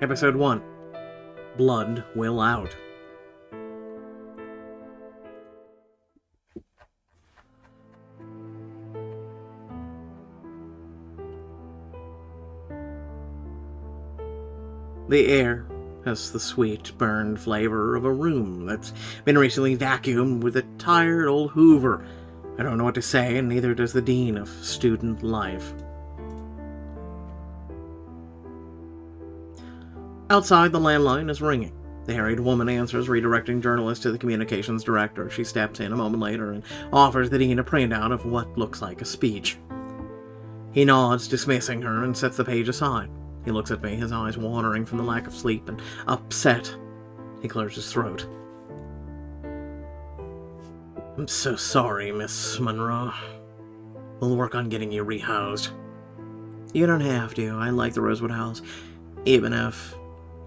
Episode 1. Blood Will Out. The air has the sweet, burned flavor of a room that's been recently vacuumed with a tired old Hoover. I don't know what to say, and neither does the Dean of Student Life. Outside, the landline is ringing. The harried woman answers, redirecting journalists to the communications director. She steps in a moment later and offers the dean a printout of what looks like a speech. He nods, dismissing her, and sets the page aside. He looks at me, his eyes watering from the lack of sleep and upset. He clears his throat. I'm so sorry, Miss Monroe. We'll work on getting you rehoused. You don't have to. I like the Rosewood House, even if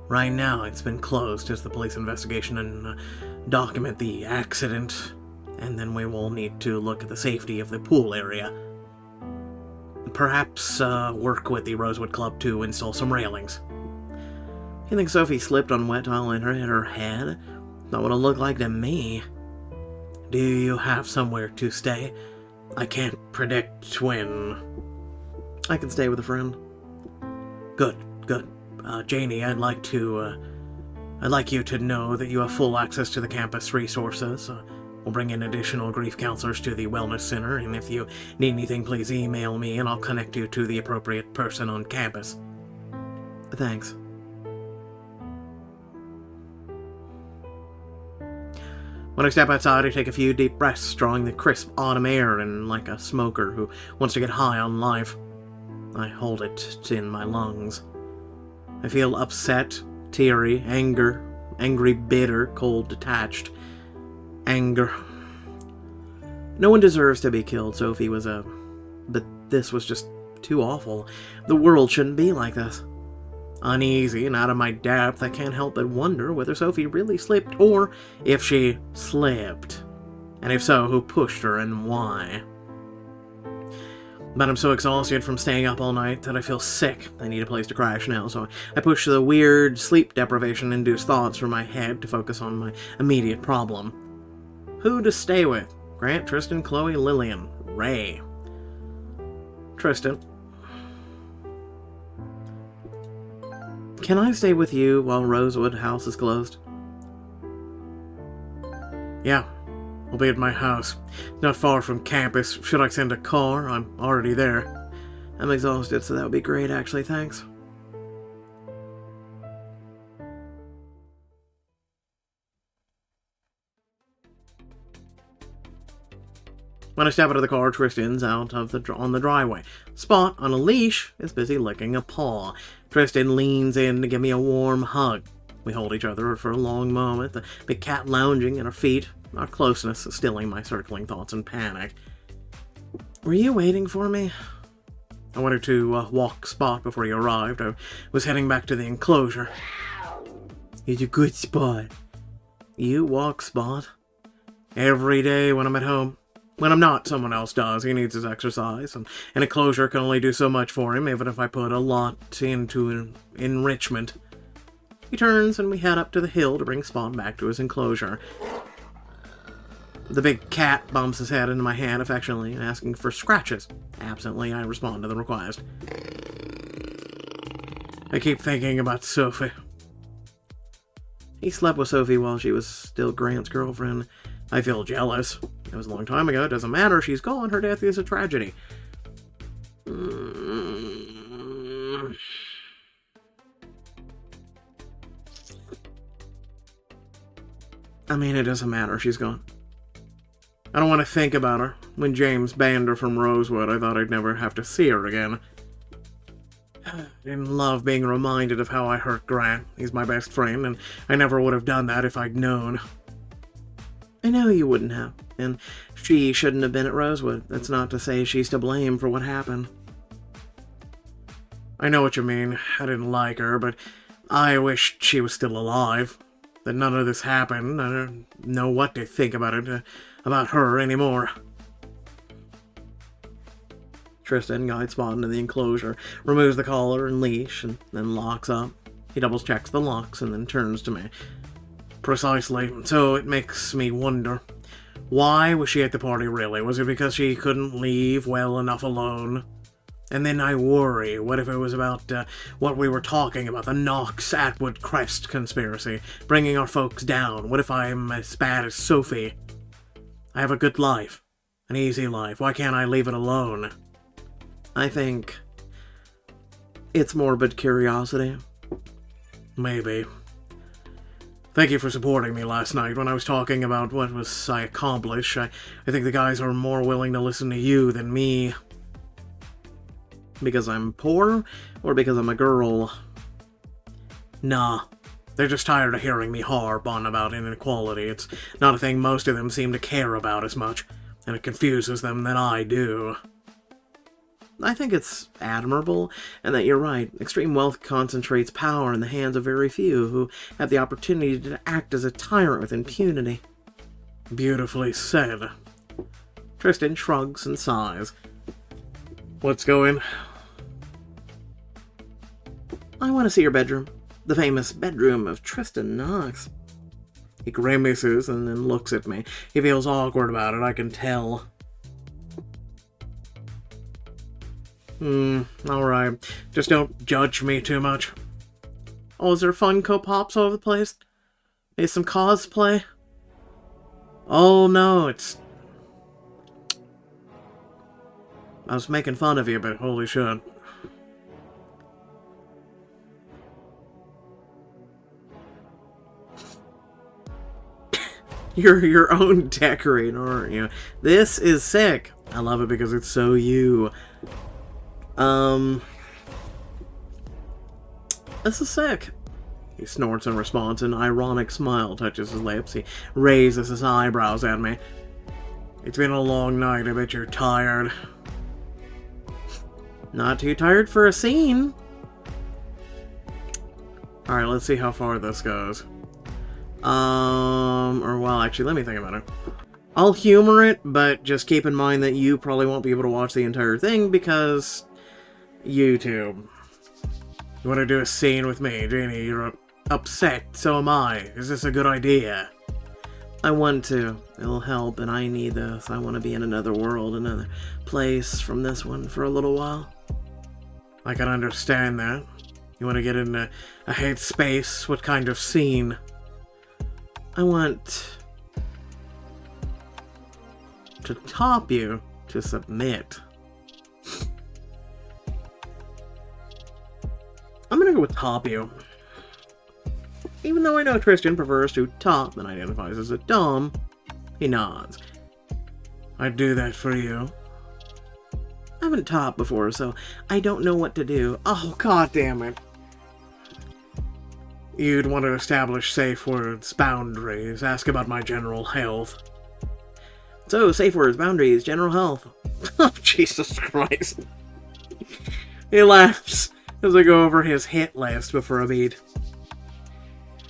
right now it's been closed as the police investigation and document the accident, and then we will need to look at the safety of the pool area. Perhaps work with the Rosewood Club to install some railings. You think Sophie slipped on wet tile and hit her head? Not what it looked like to me. Do you have somewhere to stay? I can't predict when. I can stay with a friend. Good. Janie, I'd like you to know that you have full access to the campus resources. We'll bring in additional grief counselors to the wellness center, and if you need anything, please email me and I'll connect you to the appropriate person on campus. Thanks. When I step outside, I take a few deep breaths, drawing the crisp autumn air in like a smoker who wants to get high on life. I hold it in my lungs. I feel upset, teary, angry, bitter, cold, detached. Anger. No one deserves to be killed, Sophie was but this was just too awful. The world shouldn't be like this. Uneasy and out of my depth, I can't help but wonder whether Sophie really slipped, or if she slipped. And if so, who pushed her and why? But I'm so exhausted from staying up all night that I feel sick. I need a place to crash now, so I push the weird sleep deprivation-induced thoughts from my head to focus on my immediate problem. Who to stay with? Grant, Tristan, Chloe, Lillian, Ray. Tristan. Can I stay with you while Rosewood House is closed? Yeah. I'll be at my house. Not far from campus. Should I send a car? I'm already there. I'm exhausted, so that would be great, actually. Thanks. When I step out of the car, Tristan's out on the driveway. Spot, on a leash, is busy licking a paw. Tristan leans in to give me a warm hug. We hold each other for a long moment, the big cat lounging at our feet, our closeness stilling my circling thoughts and panic. Were you waiting for me? I wanted to walk Spot before he arrived. I was heading back to the enclosure. He's a good Spot. You walk Spot? Every day when I'm at home. When I'm not, someone else does. He needs his exercise, and an enclosure can only do so much for him, even if I put a lot into enrichment. He turns, and we head up to the hill to bring Spot back to his enclosure. The big cat bumps his head into my hand affectionately, asking for scratches. Absently, I respond to the request. I keep thinking about Sophie. He slept with Sophie while she was still Grant's girlfriend. I feel jealous. It was a long time ago. It doesn't matter. She's gone. Her death is a tragedy. I mean, it doesn't matter. She's gone. I don't want to think about her. When James banned her from Rosewood, I thought I'd never have to see her again. I didn't love being reminded of how I hurt Grant. He's my best friend, and I never would have done that if I'd known. I know you wouldn't have, and she shouldn't have been at Rosewood. That's not to say she's to blame for what happened. I know what you mean. I didn't like her, but I wished she was still alive. That none of this happened. I don't know what to think about it, about her anymore. Tristan guides Spot into the enclosure, removes the collar and leash, and then locks up. He double-checks the locks and then turns to me. Precisely. So it makes me wonder. Why was she at the party, really? Was it because she couldn't leave well enough alone? And then I worry, what if it was about what we were talking about, the Knox Atwood Crest conspiracy, bringing our folks down? What if I'm as bad as Sophie? I have a good life, an easy life. Why can't I leave it alone? I think it's morbid curiosity. Maybe. Thank you for supporting me last night when I was talking about what I accomplished. I think the guys are more willing to listen to you than me. Because I'm poor? Or because I'm a girl? Nah. They're just tired of hearing me harp on about inequality. It's not a thing most of them seem to care about as much, and it confuses them than I do. I think it's admirable, and that you're right. Extreme wealth concentrates power in the hands of very few who have the opportunity to act as a tyrant with impunity. Beautifully said. Tristan shrugs and sighs. Let's go in. I want to see your bedroom. The famous bedroom of Tristan Knox. He grimaces and then looks at me. He feels awkward about it, I can tell. Alright. Just don't judge me too much. Oh, is there Funko Pops all over the place? Maybe some cosplay? Oh no, it's... I was making fun of you, but holy shit. You're your own decorator, aren't you? This is sick. I love it because it's so you. This is sick. He snorts in response. An ironic smile touches his lips. He raises his eyebrows at me. It's been a long night. I bet you're tired. Not too tired for a scene. Alright, let's see how far this goes. Well, actually, let me think about it. I'll humor it, but just keep in mind that you probably won't be able to watch the entire thing because... YouTube. You want to do a scene with me, Jeannie? You're upset, so am I. Is this a good idea? I want to. It'll help, and I need this. I want to be in another world, another place from this one for a little while. I can understand that. You want to get in a headspace? What kind of scene? I want to top you to submit. I'm gonna go with top you. Even though I know Tristan prefers to top and identifies as a dom, he nods. I'd do that for you. I haven't topped before, so I don't know what to do. Oh, god damn it. You'd want to establish safe words, boundaries, ask about my general health. So, safe words, boundaries, general health. Oh, Jesus Christ. He laughs as I go over his hit list before a beat.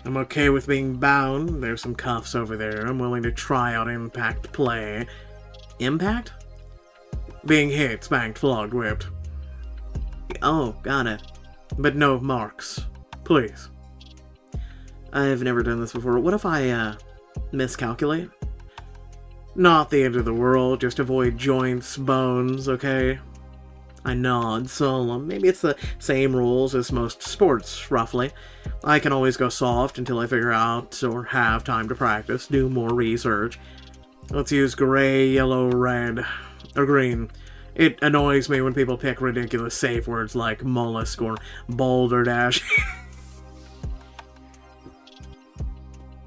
I'm okay with being bound. There's some cuffs over there. I'm willing to try out impact play. Impact? Being hit, spanked, flogged, whipped. Oh, got it. But no marks. Please. I've never done this before. What if I, miscalculate? Not the end of the world. Just avoid joints, bones, okay? I nod, solemn. Maybe it's the same rules as most sports, roughly. I can always go soft until I figure out or have time to practice, do more research. Let's use gray, yellow, red, or green. It annoys me when people pick ridiculous safe words like mollusk or boulder dash.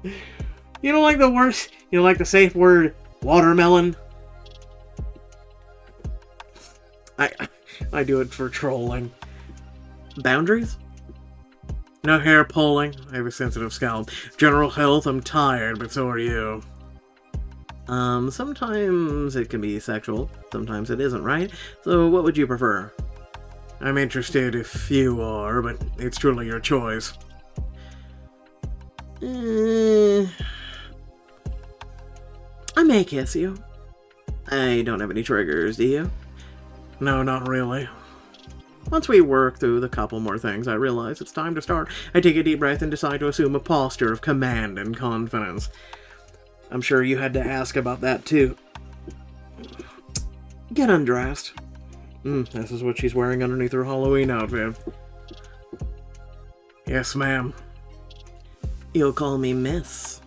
You don't like the worst? You don't like the safe word watermelon? I do it for trolling. Boundaries? No hair pulling. I have a sensitive scalp. General health, I'm tired, but so are you. Sometimes it can be sexual. Sometimes it isn't, right? So what would you prefer? I'm interested if you are, but it's truly your choice. I may kiss you. I don't have any triggers, do you? No, not really. Once we work through the couple more things, I realize it's time to start. I take a deep breath and decide to assume a posture of command and confidence. I'm sure you had to ask about that too. Get undressed. This is what she's wearing underneath her Halloween outfit. Yes, ma'am. You'll call me Miss.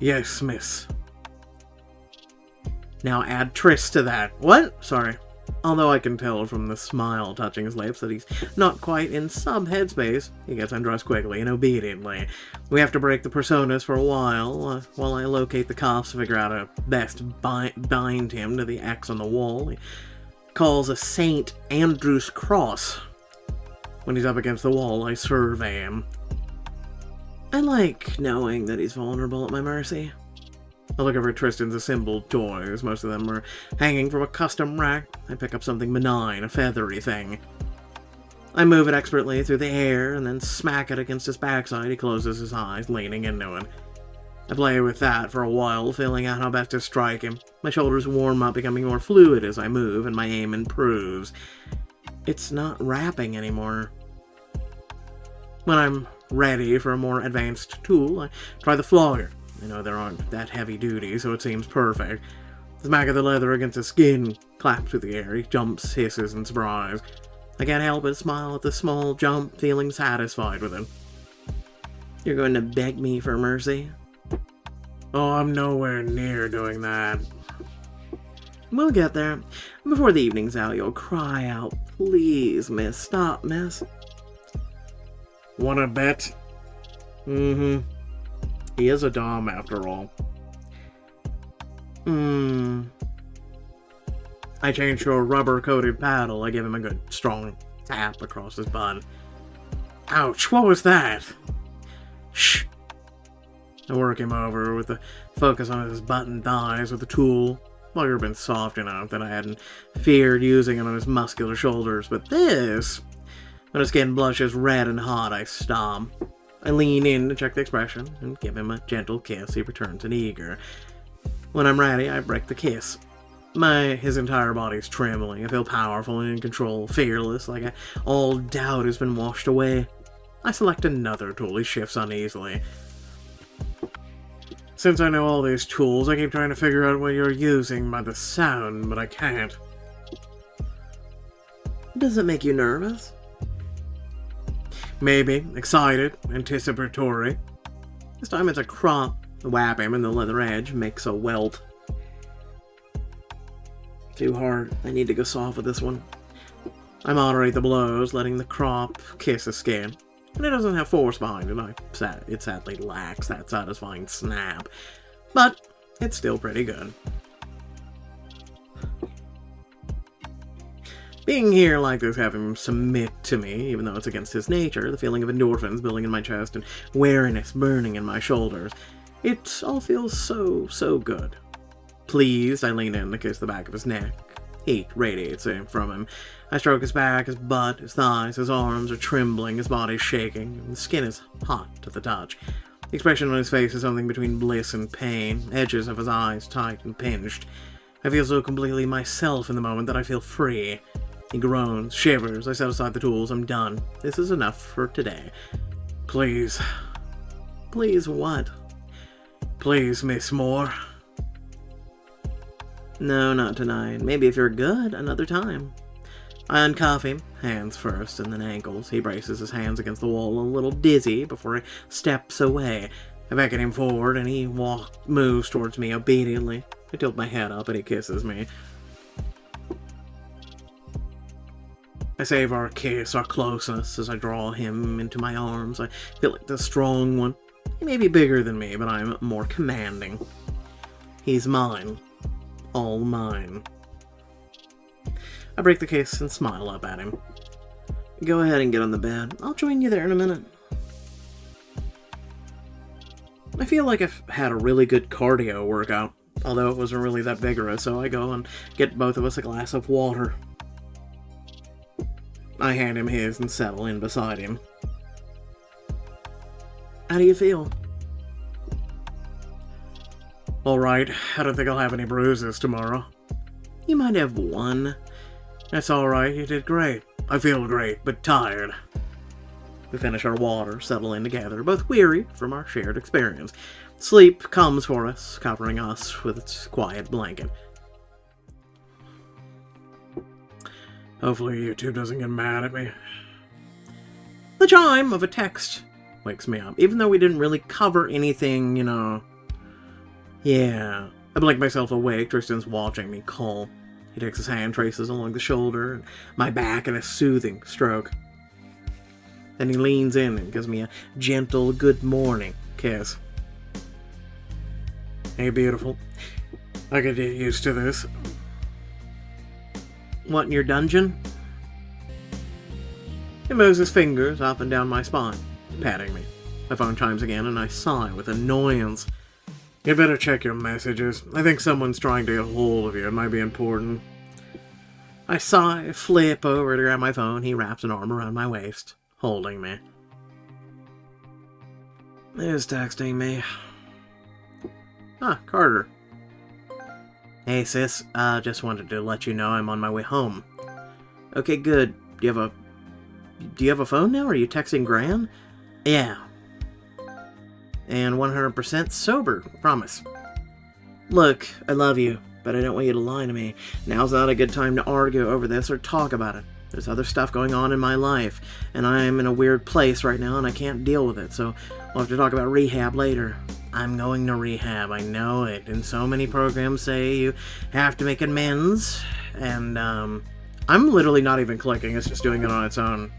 Yes, Miss. Now add Tris to that. What? Sorry. Although I can tell from the smile touching his lips that he's not quite in some headspace, he gets undressed quickly and obediently. We have to break the personas for a while I locate the cops to figure out how best bind him to the X on the wall. He calls a St. Andrew's cross. When he's up against the wall, I survey him. I like knowing that he's vulnerable at my mercy. I look over Tristan's assembled toys. Most of them are hanging from a custom rack. I pick up something benign, a feathery thing. I move it expertly through the air and then smack it against his backside. He closes his eyes, leaning into it. I play with that for a while, feeling out how best to strike him. My shoulders warm up, becoming more fluid as I move, and my aim improves. It's not rapping anymore. When I'm ready for a more advanced tool, I try the flogger. I know there aren't that heavy duty, so it seems perfect. The smack of the leather against his skin claps through the air. He jumps, hisses in surprise. I can't help but smile at the small jump, feeling satisfied with it. You're going to beg me for mercy? Oh, I'm nowhere near doing that. We'll get there. Before the evening's out, you'll cry out, "Please, miss, stop, miss." Wanna bet? He is a dom, after all. I change to a rubber-coated paddle. I give him a good, strong tap across his butt. Ouch, what was that? Shh. I work him over with the focus on his button thighs with the tool. Bugger been soft enough that I hadn't feared using it on his muscular shoulders, but this... When his skin blushes red and hot, I stop. I lean in to check the expression and give him a gentle kiss. He returns an eager. When I'm ready, I break the kiss. His entire body's trembling. I feel powerful and in control, fearless, like all doubt has been washed away. I select another tool. He shifts uneasily. Since I know all these tools, I keep trying to figure out what you're using by the sound, but I can't. Does it make you nervous? Maybe. Excited. Anticipatory. This time it's a crop. Whap him and the leather edge makes a welt. Too hard. I need to go soft with this one. I moderate the blows, letting the crop kiss his skin. And it doesn't have force behind it. It sadly lacks that satisfying snap. But it's still pretty good. Being here like this, having him submit to me, even though it's against his nature, the feeling of endorphins building in my chest and weariness burning in my shoulders, it all feels so good. Pleased, I lean in to kiss the back of his neck. Heat radiates from him. I stroke his back, his butt, his thighs, his arms are trembling, his body's shaking, and the skin is hot to the touch. The expression on his face is something between bliss and pain, edges of his eyes tight and pinched. I feel so completely myself in the moment that I feel free. He groans, shivers. I set aside the tools. I'm done. This is enough for today. Please. Please what? Please, Miss Moore. No, not tonight. Maybe if you're good, another time. I uncuff him, hands first and then ankles. He braces his hands against the wall, a little dizzy, before he steps away. I beckon him forward, and he moves towards me obediently. I tilt my head up, and he kisses me. I save our kiss, our closeness, as I draw him into my arms. I feel like the strong one. He may be bigger than me, but I'm more commanding. He's mine. All mine. I break the kiss and smile up at him. Go ahead and get on the bed. I'll join you there in a minute. I feel like I've had a really good cardio workout, although it wasn't really that vigorous, so I go and get both of us a glass of water. I hand him his and settle in beside him. How do you feel? Alright, I don't think I'll have any bruises tomorrow. You might have one. That's alright, you did great. I feel great, but tired. We finish our water, settle in together, both weary from our shared experience. Sleep comes for us, covering us with its quiet blanket. Hopefully YouTube doesn't get mad at me. The chime of a text wakes me up, even though we didn't really cover anything, you know. Yeah. I blink myself awake. Tristan's watching me call. He takes his hand, traces along the shoulder, and my back in a soothing stroke. Then he leans in and gives me a gentle good morning kiss. Hey, beautiful. I could get used to this. What, in your dungeon? He moves his fingers up and down my spine, patting me. My phone chimes again, and I sigh with annoyance. You better check your messages. I think someone's trying to get a hold of you. It might be important. I sigh, flip over to grab my phone. He wraps an arm around my waist, holding me. He's texting me. Ah, Carter. Hey, sis. Just wanted to let you know I'm on my way home. Okay, good. Do you have a phone now? Are you texting Gran? Yeah. And 100% sober, promise. Look, I love you, but I don't want you to lie to me. Now's not a good time to argue over this or talk about it. There's other stuff going on in my life, and I'm in a weird place right now, and I can't deal with it, so we'll have to talk about rehab later. I'm going to rehab, I know it, and so many programs say you have to make amends, and, I'm literally not even clicking, it's just doing it on its own.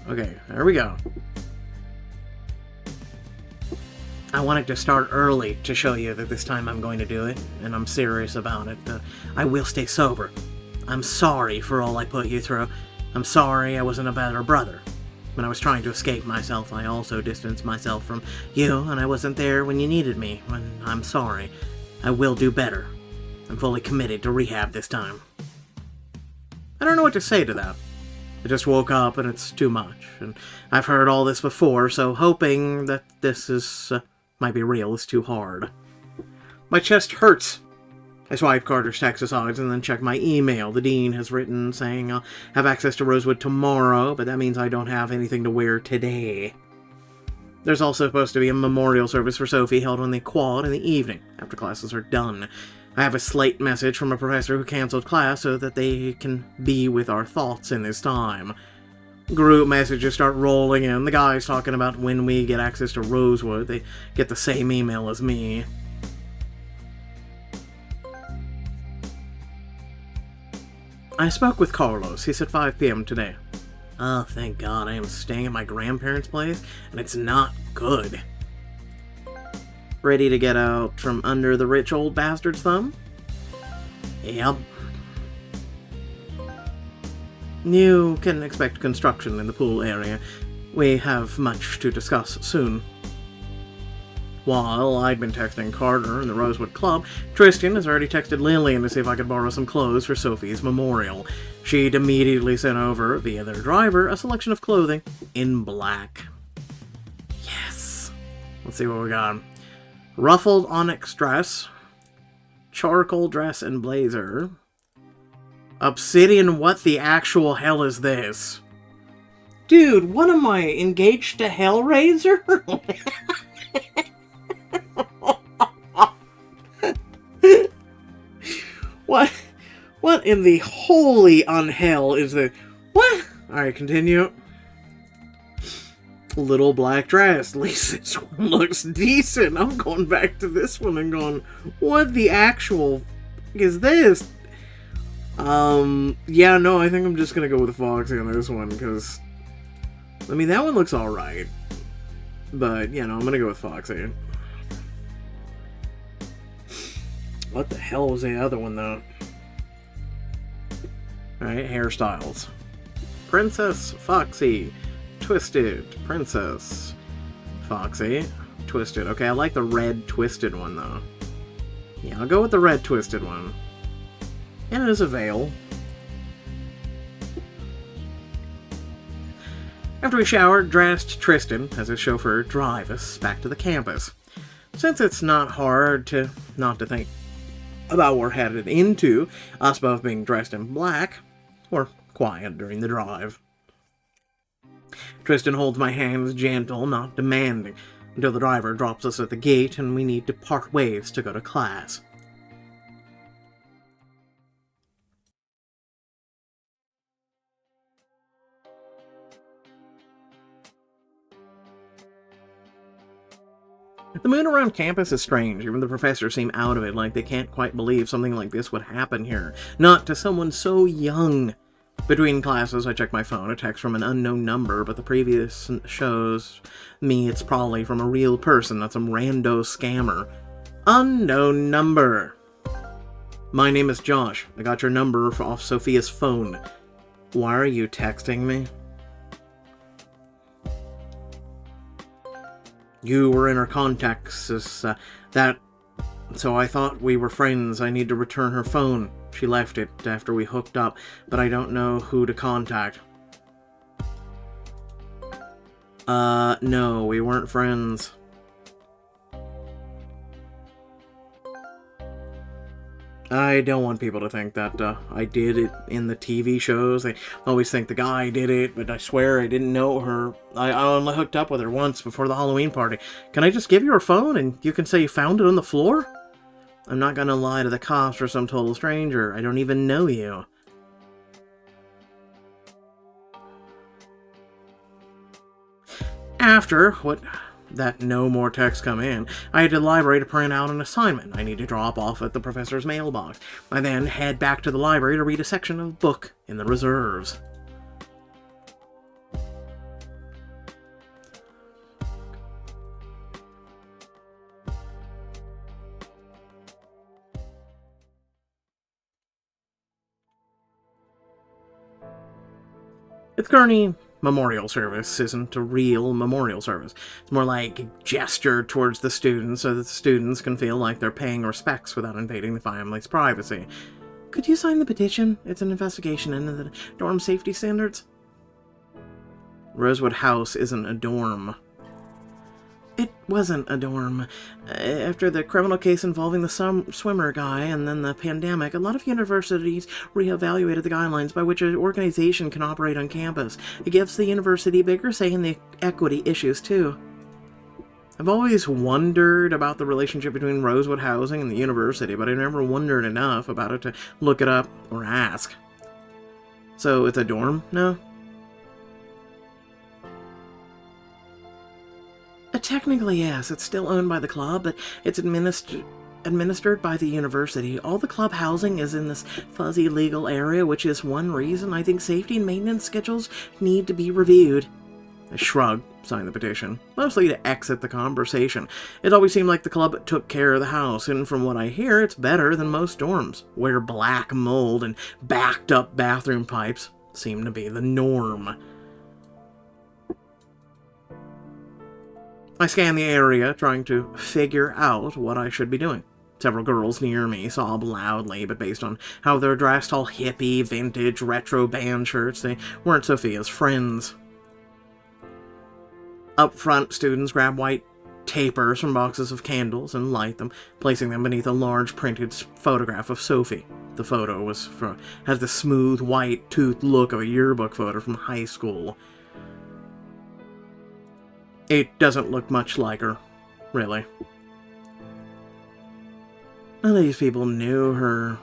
Okay, there we go. I wanted to start early to show you that this time I'm going to do it, and I'm serious about it. I will stay sober. I'm sorry for all I put you through. I'm sorry I wasn't a better brother. When I was trying to escape myself, I also distanced myself from you, and I wasn't there when you needed me. And I'm sorry. I will do better. I'm fully committed to rehab this time. I don't know what to say to that. I just woke up and it's too much, and I've heard all this before, so hoping that this is might be real is too hard. My chest hurts. I swipe Carter's text aside and then check my email. The dean has written saying I'll have access to Rosewood tomorrow, but that means I don't have anything to wear today. There's also supposed to be a memorial service for Sophie held on the quad in the evening, after classes are done. I have a slate message from a professor who canceled class so that they can be with our thoughts in this time. Group messages start rolling in. The guys talking about when we get access to Rosewood. They get the same email as me. I spoke with Carlos. He said 5 p.m. today. Oh, thank God. I am staying at my grandparents' place, and it's not good. Ready to get out from under the rich old bastard's thumb? Yep. You can expect construction in the pool area. We have much to discuss soon. While I'd been texting Carter in the Rosewood Club, Tristan has already texted Lillian to see if I could borrow some clothes for Sophie's memorial. She'd immediately sent over, via their driver, a selection of clothing in black. Yes! Let's see what we got. Ruffled onyx dress, charcoal dress and blazer. Obsidian, what the actual hell is this? Dude, what am I, engaged to Hellraiser? What in the holy unhell is the... What? Alright, continue. Little black dress. At least this one looks decent. I'm going back to this one and going, what the actual is this? Yeah, no, I think I'm just gonna go with Foxy on this one, because, I mean, that one looks alright. But, you know, I'm gonna go with Foxy. What the hell was the other one, though? Alright, hairstyles. Princess, Foxy, Twisted, Princess, Foxy, Twisted. Okay, I like the red Twisted one, though. Yeah, I'll go with the red Twisted one. And it is a veil. After we showered, dressed, Tristan has his chauffeur drive us back to the campus. Since it's not hard to not to think about what we're headed into, us both being dressed in black, we're quiet during the drive. Tristan holds my hands gentle, not demanding, until the driver drops us at the gate and we need to part ways to go to class. The mood around campus is strange. Even the professors seem out of it, like they can't quite believe something like this would happen here. Not to someone so young. Between classes, I check my phone, a text from an unknown number, but the previous shows me it's probably from a real person, not some rando scammer. Unknown number. My name is Josh. I got your number off Sophia's phone. Why are you texting me? You were in her contacts, so I thought we were friends. I need to return her phone. She left it after we hooked up, but I don't know who to contact. No, we weren't friends. I don't want people to think that I did it in the TV shows. They always think the guy did it, but I swear I didn't know her. I only hooked up with her once before the Halloween party. Can I just give you her phone and you can say you found it on the floor? I'm not gonna lie to the cops or some total stranger. I don't even know you. After that no more texts come in, I head to the library to print out an assignment I need to drop off at the professor's mailbox. I then head back to the library to read a section of book in the reserves. It's Gurney memorial service isn't a real memorial service. It's more like a gesture towards the students so that the students can feel like they're paying respects without invading the family's privacy. Could you sign the petition? It's an investigation into the dorm safety standards. Rosewood House isn't a dorm. It wasn't a dorm. After the criminal case involving the swimmer guy and then the pandemic, a lot of universities reevaluated the guidelines by which an organization can operate on campus. It gives the university a bigger say in the equity issues, too. I've always wondered about the relationship between Rosewood Housing and the university, but I never wondered enough about it to look it up or ask. So it's a dorm now? Technically, yes. It's still owned by the club, but it's administered by the university. All the club housing is in this fuzzy legal area, which is one reason I think safety and maintenance schedules need to be reviewed. I shrug, sign the petition, mostly to exit the conversation. It always seemed like the club took care of the house, and from what I hear, it's better than most dorms, where black mold and backed-up bathroom pipes seem to be the norm. I scan the area, trying to figure out what I should be doing. Several girls near me sob loudly, but based on how they're dressed, all hippie, vintage, retro band shirts, they weren't Sophia's friends. Up front, students grab white tapers from boxes of candles and light them, placing them beneath a large printed photograph of Sophie. The photo has the smooth, white, toothed look of a yearbook photo from high school. It doesn't look much like her, really. None of these people knew her.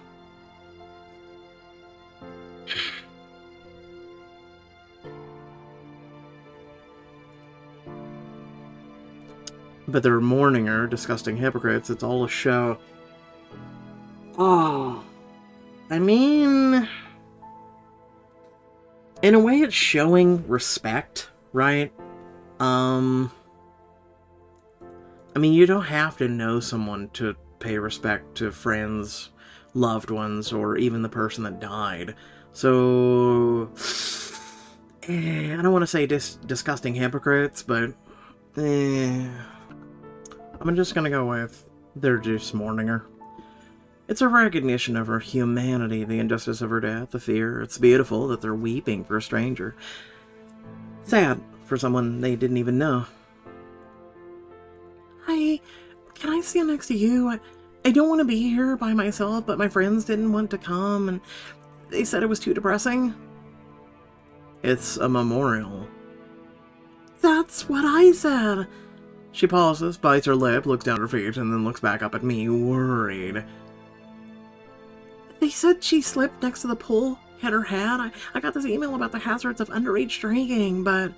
But they're mourning her, disgusting hypocrites. It's all a show. Oh. I mean, in a way it's showing respect, right? I mean, you don't have to know someone to pay respect to friends, loved ones, or even the person that died. So, I don't want to say disgusting hypocrites, but, I'm just gonna go with, they're just mourning her. It's a recognition of her humanity, the injustice of her death, the fear. It's beautiful that they're weeping for a stranger. Sad for someone they didn't even know. Hi, can I stand next to you? I don't want to be here by myself, but my friends didn't want to come, and they said it was too depressing. It's a memorial. That's what I said. She pauses, bites her lip, looks down at her feet, and then looks back up at me, worried. They said she slipped next to the pool, hit her head. I got this email about the hazards of underage drinking, but...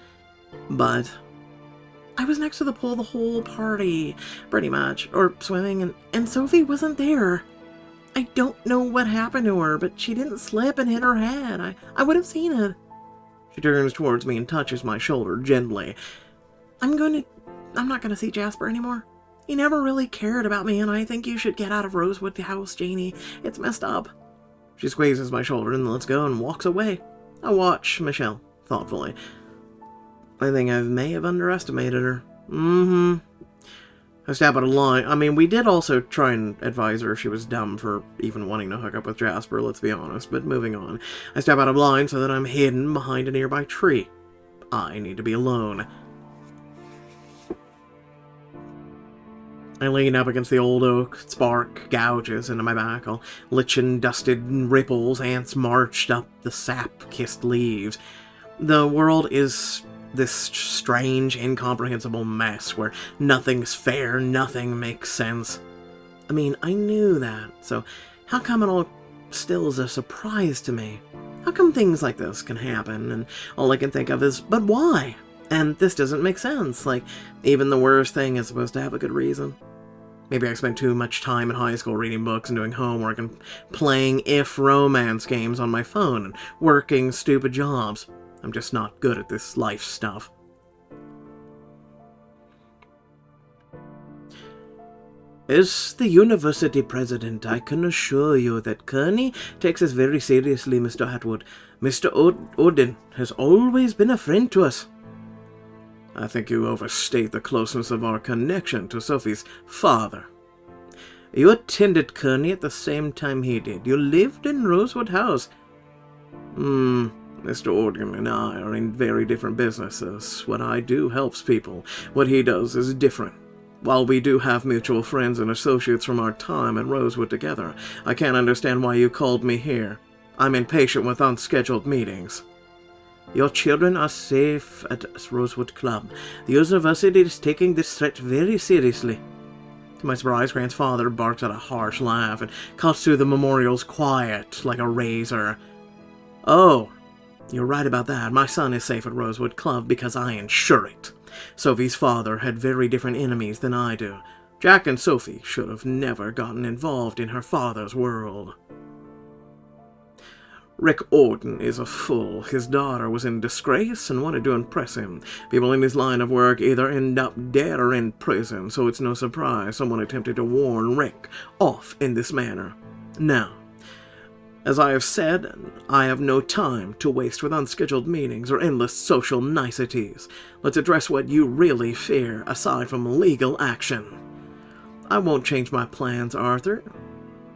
I was next to the pool the whole party, pretty much, or swimming, and Sophie wasn't there. I don't know what happened to her, but she didn't slip and hit her head. I would have seen it. She turns towards me and touches my shoulder gently. I'm not gonna see Jasper anymore. He never really cared about me, and I think you should get out of Rosewood House, Janie. It's messed up. She squeezes my shoulder and lets go and walks away. I watch Michelle thoughtfully. I think I may have underestimated her. I stab at a line. I mean, we did also try and advise her she was dumb for even wanting to hook up with Jasper, let's be honest, but moving on. I step out of line so that I'm hidden behind a nearby tree. I need to be alone. I lean up against the old oak, spark gouges into my back, all lichen dusted ripples, ants marched up the sap-kissed leaves. The world is this strange, incomprehensible mess where nothing's fair, nothing makes sense. I mean, I knew that, so how come it all still is a surprise to me? How come things like this can happen, and all I can think of is, but why? And this doesn't make sense, like, even the worst thing is supposed to have a good reason. Maybe I spent too much time in high school reading books and doing homework and playing if-romance games on my phone and working stupid jobs. I'm just not good at this life stuff. As the university president, I can assure you that Kearney takes us very seriously, Mr. Atwood. Mr. Odin has always been a friend to us. I think you overstate the closeness of our connection to Sophie's father. You attended Kearney at the same time he did. You lived in Rosewood House. Mr. Odin and I are in very different businesses. What I do helps people. What he does is different. While we do have mutual friends and associates from our time at Rosewood together, I can't understand why you called me here. I'm impatient with unscheduled meetings. Your children are safe at Rosewood Club. The university is taking this threat very seriously. To my surprise, Grant's father barks at a harsh laugh and cuts through the memorial's quiet like a razor. Oh, you're right about that. My son is safe at Rosewood Club because I insure it. Sophie's father had very different enemies than I do. Jack and Sophie should have never gotten involved in her father's world. Rick Orton is a fool. His daughter was in disgrace and wanted to impress him. People in his line of work either end up dead or in prison, so it's no surprise someone attempted to warn Rick off in this manner. Now, as I have said, I have no time to waste with unscheduled meetings or endless social niceties. Let's address what you really fear, aside from legal action. I won't change my plans, Arthur.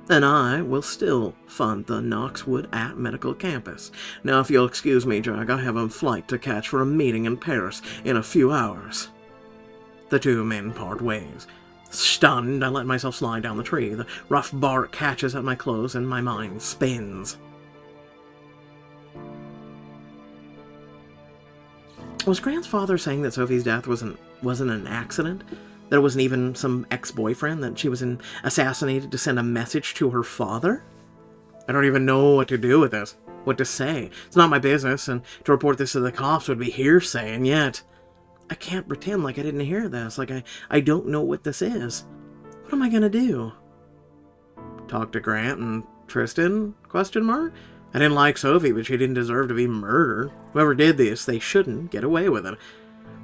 And I will still fund the Knoxwood Medical Campus. Now, if you'll excuse me, Jack, I have a flight to catch for a meeting in Paris in a few hours. The two men part ways. Stunned, I let myself slide down the tree. The rough bark catches at my clothes, and my mind spins. Was Grant's father saying that Sophie's death wasn't an accident? There wasn't even some ex-boyfriend, that she was assassinated to send a message to her father? I don't even know what to do with this. What to say. It's not my business, and to report this to the cops would be hearsay, and yet I can't pretend like I didn't hear this, like I don't know what this is. What am I gonna do? Talk to Grant and Tristan? I didn't like Sophie, but she didn't deserve to be murdered. Whoever did this, they shouldn't get away with it.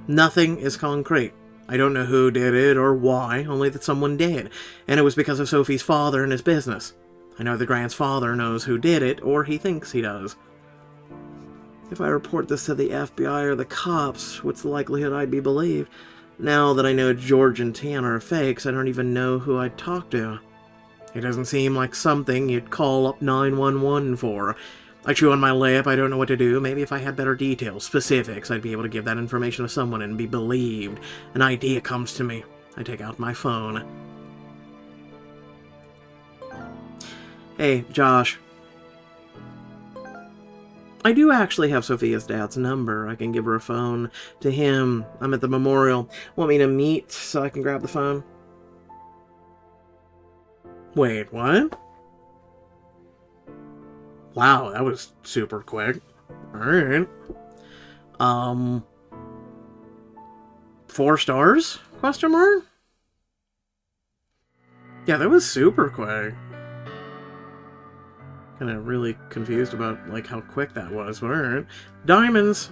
Nothing is concrete. I don't know who did it or why, only that someone did, and it was because of Sophie's father and his business. I know that Grant's father knows who did it, or he thinks he does. If I report this to the FBI or the cops, what's the likelihood I'd be believed? Now that I know George and Tanner are fakes, I don't even know who I'd talk to. It doesn't seem like something you'd call up 911 for. I chew on my lip, I don't know what to do. Maybe if I had better details, specifics, I'd be able to give that information to someone and be believed. An idea comes to me. I take out my phone. Hey, Josh. I do actually have Sophia's dad's number. I can give her a phone to him. I'm at the memorial. Want me to meet so I can grab the phone? Wait, what? Wow, that was super quick. Alright. 4 stars? Question mark? Yeah, that was super quick. Kind of really confused about like how quick that was. But alright. Diamonds.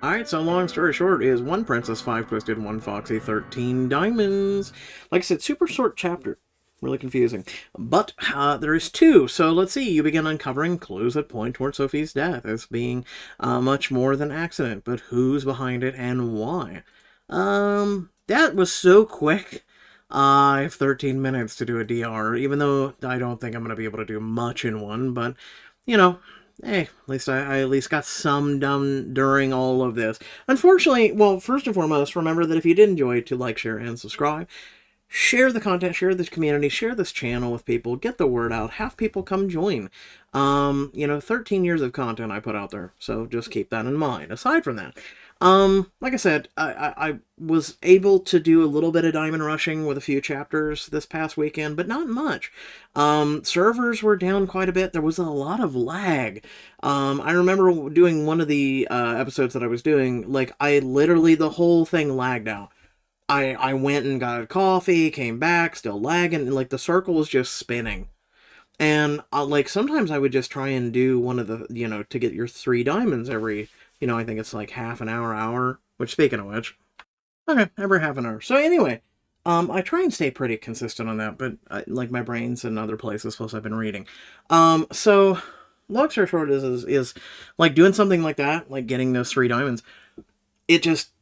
Alright, so long story short is 1 princess, 5 twisted, 1 foxy, 13 diamonds. Like I said, super short chapter. Really confusing. But there is 2. So let's see. You begin uncovering clues that point toward Sophie's death as being much more than accident. But who's behind it and why? That was so quick. I have 13 minutes to do a DR, even though I don't think I'm going to be able to do much in one. But, you know, hey, at least I at least got some done during all of this. Unfortunately, well, first and foremost, remember that if you did enjoy it, to like, share, and subscribe. Share the content, share this community, share this channel with people, get the word out, have people come join. 13 years of content I put out there, so just keep that in mind. Aside from that, like I said, I was able to do a little bit of diamond rushing with a few chapters this past weekend, but not much. Servers were down quite a bit. There was a lot of lag. I remember doing one of the episodes that I was doing, like, I literally, the whole thing lagged out. I went and got a coffee, came back, still lagging, and like the circle was just spinning. And like sometimes I would just try and do one of the, to get your 3 diamonds every, I think it's like half an hour, which speaking of which, okay, every half an hour. So anyway, I try and stay pretty consistent on that, but like my brain's in other places, plus I've been reading. So long story short is like doing something like that, like getting those 3 diamonds, it just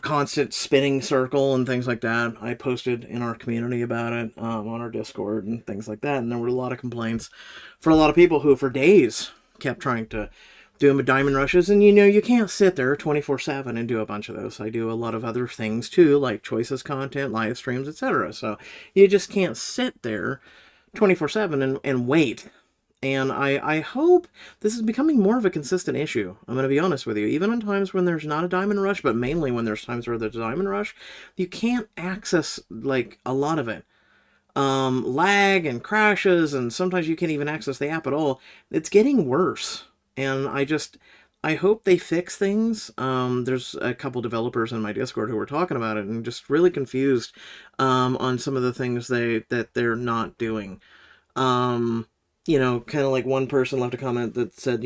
constant spinning circle and things like that. I posted in our community about it on our Discord and things like that, and there were a lot of complaints for a lot of people who for days kept trying to do diamond rushes, and you can't sit there 24/7 and do a bunch of those. I do a lot of other things too, like choices content, live streams, etc. So you just can't sit there 24/7 and wait. And I hope this is becoming more of a consistent issue. I'm going to be honest with you. Even in times when there's not a diamond rush, but mainly when there's times where there's a diamond rush, you can't access, like, a lot of it. Lag and crashes, and sometimes you can't even access the app at all. It's getting worse. And I hope they fix things. There's a couple developers in my Discord who were talking about it and just really confused on some of the things that they're not doing. Kind of like one person left a comment that said,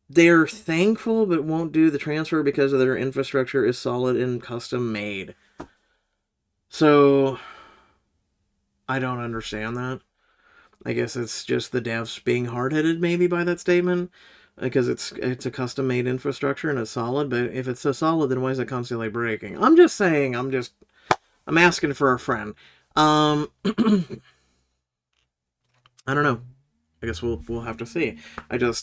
they're thankful but won't do the transfer because their infrastructure is solid and custom made. So, I don't understand that. I guess it's just the devs being hard-headed maybe by that statement, because it's a custom-made infrastructure and it's solid, but if it's so solid, then why is it constantly breaking? I'm just saying, I'm asking for a friend. I don't know. I guess we'll have to see. I don't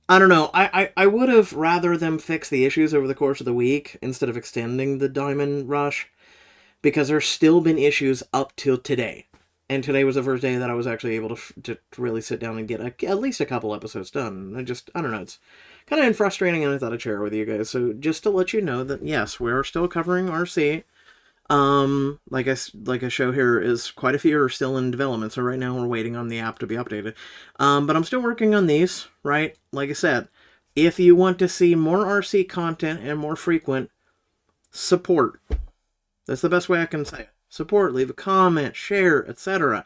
know. I would have rather them fix the issues over the course of the week instead of extending the diamond rush, because there's still been issues up till today. And today was the first day that I was actually able to really sit down and get at least a couple episodes done. I don't know. It's kind of frustrating, and I thought I'd share it with you guys. So just to let you know that, yes, we're still covering RC. Like I show here is quite a few are still in development, so right now we're waiting on the app to be updated. But I'm still working on these, right? Like I said, if you want to see more RC content and more frequent, support. That's the best way I can say it. Support, leave a comment, share, etc.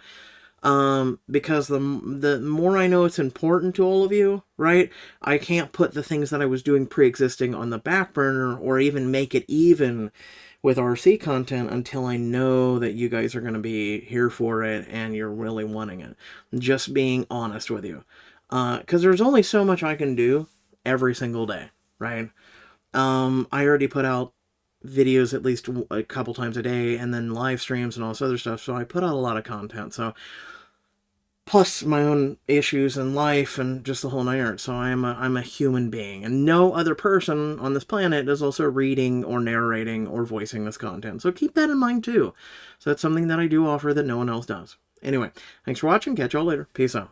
Because the more I know it's important to all of you, right? I can't put the things that I was doing pre-existing on the back burner or even make it even with RC content until I know that you guys are going to be here for it and you're really wanting it. Just being honest with you. Because there's only so much I can do every single day, right? I already put out videos at least a couple times a day and then live streams and all this other stuff, so I put out a lot of content. So plus my own issues in life and just the whole 9 yards. So I'm a human being, and no other person on this planet is also reading or narrating or voicing this content. So keep that in mind too. So that's something that I do offer that no one else does. Anyway, thanks for watching. Catch y'all later. Peace out.